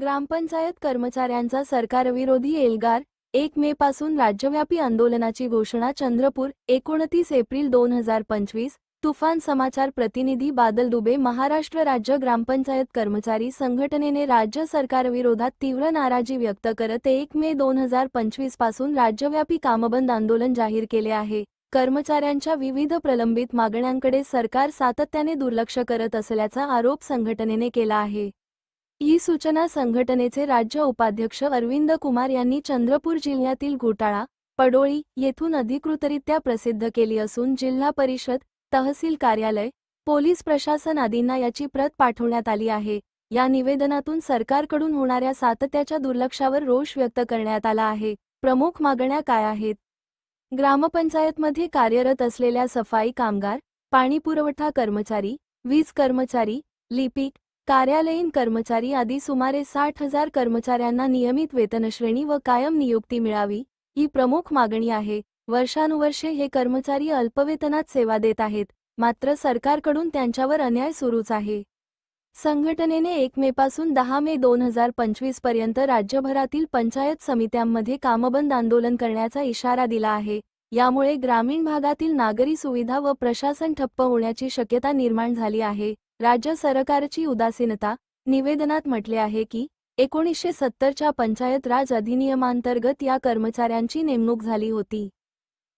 ग्रामपंचायत कर्मचाऱ्यांचा सरकारविरोधी एल्गार 1 मे पासून राज्यव्यापी आंदोलनाची घोषणा चंद्रपूर 29 एप्रिल 2025 तुफान समाचार प्रतिनिधी बादल दुबे महाराष्ट्र राज्य ग्रामपंचायत कर्मचारी संघटनेने राज्य सरकारविरोधात तीव्र नाराजी व्यक्त करत 1 मे 2025 पासून राज्यव्यापी कामबंद आंदोलन जाहीर केले आहे। कर्मचाऱ्यांच्या विविध प्रलंबित मागण्यांकडे सरकार सातत्याने दुर्लक्ष करत असल्याचा आरोप संघटनेने केला आहे। ही सूचना संघटनेचे राज्य उपाध्यक्ष अरविंद कुमार यांनी चंद्रपूर जिल्ह्यातील घोटाळा पडोळी येथून अधिकृतरित्या प्रसिद्ध केली असून जिल्हा परिषद, तहसील कार्यालय, पोलीस प्रशासन आदींना याची प्रत पाठवण्यात आली आहे। या निवेदनातून सरकारकडून होणाऱ्या सातत्याच्या दुर्लक्षावर रोष व्यक्त करण्यात आला आहे। प्रमुख मागण्या काय आहेत? ग्रामपंचायतमध्ये कार्यरत असलेल्या सफाई कामगार, पाणीपुरवठा कर्मचारी, वीज कर्मचारी, लिपिक, कार्यालयीन कर्मचारी आदी सुमारे 60,000 कर्मचाऱ्यांना नियमित वेतनश्रेणी व कायम नियुक्ती मिळावी, ही प्रमुख मागणी आहे। वर्षानुवर्षे हे कर्मचारी अल्पवेतनात सेवा देत आहेत, मात्र सरकारकडून त्यांच्यावर अन्याय सुरूच आहे। संघटनेने 1 मे पासून 10 मे 2025 पर्यंत राज्यभरातील पंचायत समित्यांमध्ये कामबंद आंदोलन करण्याचा इशारा दिला आहे। यामुळे ग्रामीण भागातील नागरी सुविधा व प्रशासन ठप्प होण्याची शक्यता निर्माण झाली आहे। राज्य सरकारची उदासीनता। निवेदनात म्हटले आहे की 1970च्या पंचायत राज अधिनियमांतर्गत या कर्मचाऱ्यांची नेमणूक झाली होती।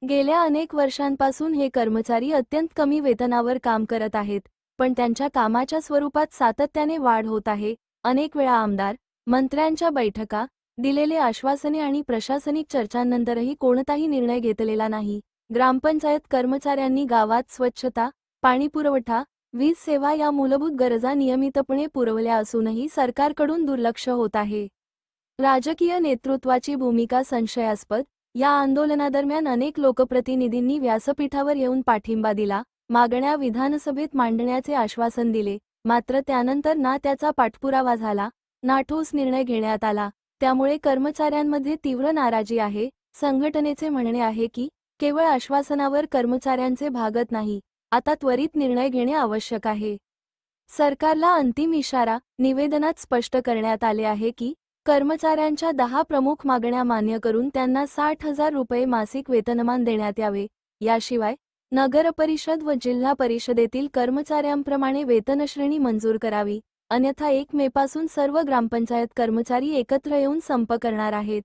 गेल्या अनेक वर्षांपासून हे कर्मचारी अत्यंत कमी वेतनावर काम करत आहेत, पण त्यांच्या कामाच्या स्वरूपात सातत्याने वाढ होत आहे। अनेक वेळा आमदार, मंत्र्यांच्या बैठका, दिलेले आश्वासने आणि प्रशासनिक चर्चांनंतरही कोणताही निर्णय घेतलेला नाही। ग्रामपंचायत कर्मचाऱ्यांनी गावात स्वच्छता, पाणीपुरवठा, वीज सेवा या मूलभूत गरजा नियमितपणे पुरवल्या असूनही सरकारकडून दुर्लक्ष होत आहे। राजकीय नेतृत्वाची भूमिका संशयास्पद। या आंदोलनादरम्यान अनेक लोकप्रतिनिधींनी व्यासपीठावर येऊन पाठिंबा दिला, मागण्या विधानसभेत मांडण्याचे आश्वासन दिले, मात्र त्यानंतर ना त्याचा पाठपुरावा झाला, ना ठोस निर्णय घेण्यात आला। त्यामुळे कर्मचाऱ्यांमध्ये तीव्र नाराजी आहे। संघटनेचे म्हणणे आहे की केवळ आश्वासनावर कर्मचाऱ्यांचे भागत नाही, आता त्वरित निर्णय घेणे आवश्यक आहे। सरकारला अंतिम इशारा। निवेदनात स्पष्ट करण्यात आले आहे की कर्मचाऱ्यांच्या 10 प्रमुख मागण्या मान्य करून त्यांना 60,000 रुपये मासिक वेतनमान देण्यात यावे। याशिवाय नगरपरिषद व जिल्हा परिषदेतील कर्मचाऱ्यांप्रमाणे वेतनश्रेणी मंजूर करावी, अन्यथा 1 मे पासून सर्व ग्रामपंचायत कर्मचारी एकत्र येऊन संप करणार आहेत।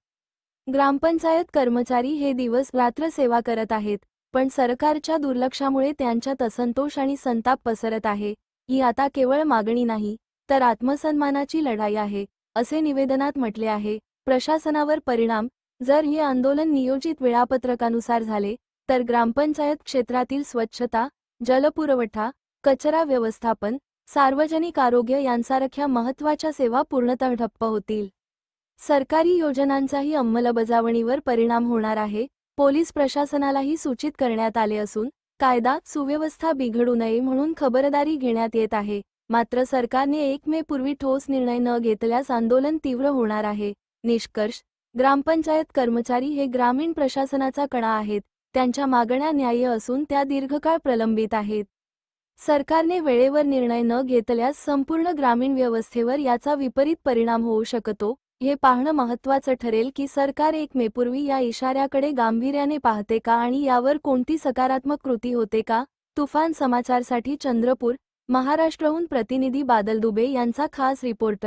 ग्रामपंचायत कर्मचारी हे दिवस रात्र सेवा करत आहेत, पण सरकारच्या दुर्लक्षामुळे त्यांच्यात असंतोष आणि संताप पसरत आहे। ही आता केवळ मागणी नाही, तर आत्मसन्मानाची लढाई आहे, असे निवेदनात म्हटले आहे। प्रशासनावर परिणाम। जर हे आंदोलन नियोजित वेळापत्रकानुसार झाले तर ग्रामपंचायत क्षेत्रातील स्वच्छता, जलपुरवठा, कचरा व्यवस्थापन, सार्वजनिक आरोग्य यांसारख्या महत्त्वाच्या सेवा पूर्णतः ठप्प होतील। सरकारी योजनांचाही अंमलबजावणीवर परिणाम होणार आहे। पोलीस प्रशासनालाही सूचित करण्यात आले असून कायदा सुव्यवस्था बिघडू नये म्हणून खबरदारी घेण्यात येत आहे। मात्र सरकारने 1 मे पूर्वी ठोस निर्णय न घेतल्यास आंदोलन तीव्र होणार आहे। निष्कर्ष: ग्रामपंचायत कर्मचारी हे ग्रामीण प्रशासनाचा कणा आहेत। त्यांच्या मागण्या न्याय्य असून त्या दीर्घकाळ प्रलंबित आहेत। सरकारने वेळेवर निर्णय न घेतल्यास संपूर्ण ग्रामीण व्यवस्थेवर याचा विपरीत परिणाम होऊ शकतो। हे पाहणं महत्त्वाचं ठरेल की सरकार 1 मे पूर्वी या इशाऱ्याकडे गांभीर्याने पाहते का आणि यावर कोणती सकारात्मक कृती होते का। तुफान समाचारसाठी चंद्रपूर, महाराष्ट्रहून प्रतिनिधी बादल दुबे यांचा खास रिपोर्ट।